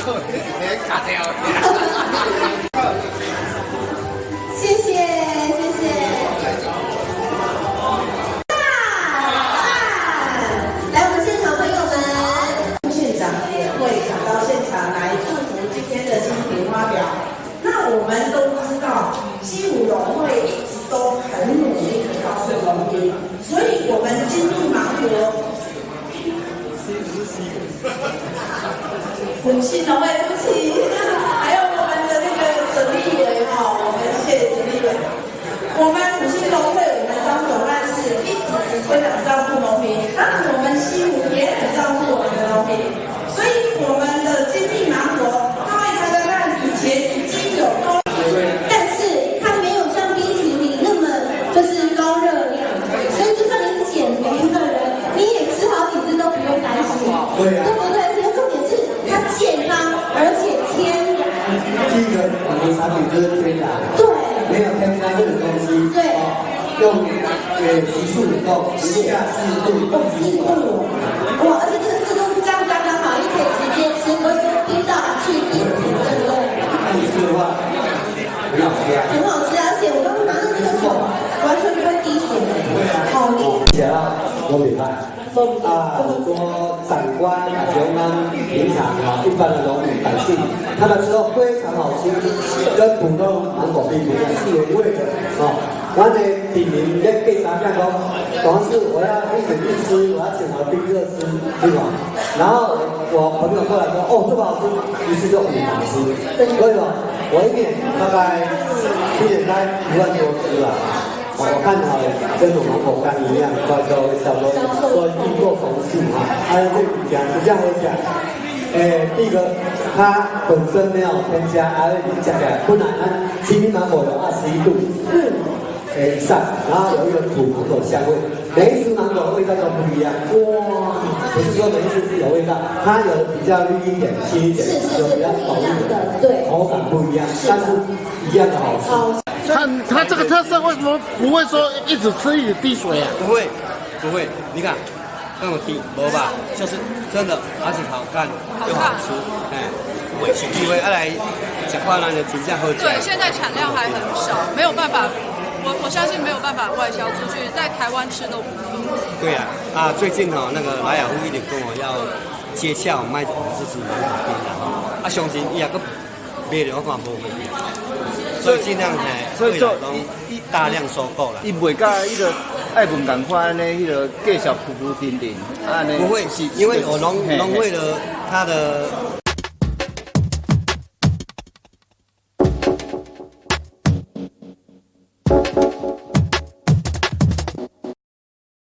卡掉。谢谢谢谢。来，我们现场朋友们，县长也会赶到现场来祝福今天的新品发表。那我们都知道，西湖农会一直都很努力的告诉农民，所以我们精密芒果。母亲农会夫妻，还有我们的那个沈立伟哈，我们谢谢沈立伟。我们母亲农会，我们张总干事一直非常照顾农民，当然我们西湖也很照顾我们的农民，所以我们的精密芒果，各位猜猜看，以前已经有高，但是它没有像冰淇淋那么就是高热量，所以就算你减肥的人，你也吃好几只都不用担心，对不对？它健康而且天然。第一个我们产品就是天然，对，没有添加任何东西，对，用急速冷冻，14度，哇，而且这个4度这样刚刚好，又可以直接吃，不会说冰到去冰，对不对？那你吃的话，很好吃啊，很好吃，而且我刚刚拿的那个手完全不会滴水，好厉害。想要多美派。很多长官、员工、平常一般的农民百姓，他们吃后非常好吃，跟普通芒果冰不一样，是原味的我的品名在给大家讲，总是我要一直去吃，我要请我冰热吃，对吧？然后我朋友过来说，哦，这么好吃，于是就很好吃。所以说，我一年大概去年才1万多只了。我看好跟我芒果干一样，到时候小时候说易过红树还有这几家，这样我讲，第一个它本身没有添加，而且讲起来不难，青芒果有21度以上，然后有一个土芒果香味，每一只芒果的味道都不一样。哇，不是说每一只有味道，它有的比较绿一点、轻一点，有比较浓一点，对，口感不一样，但是一样的好吃。它这个特色为什么不会说一直吃一直滴水啊？不会，你看那种滴没吧，就是真的，而且好看又好吃，以为来讲话呢就评价好。对，现在产量还很少，没有办法，我相信没有办法外销出去，在台湾吃都不够。对啊，最近那个莱雅夫一直跟我要接洽卖我们自己芒果冰啦，相信伊也个卖了我看无问题。所以尽量所以就大量收购了。伊袂甲迄个爱文共款呢，迄个继续浮浮沉沉。不会，因为我农会的它的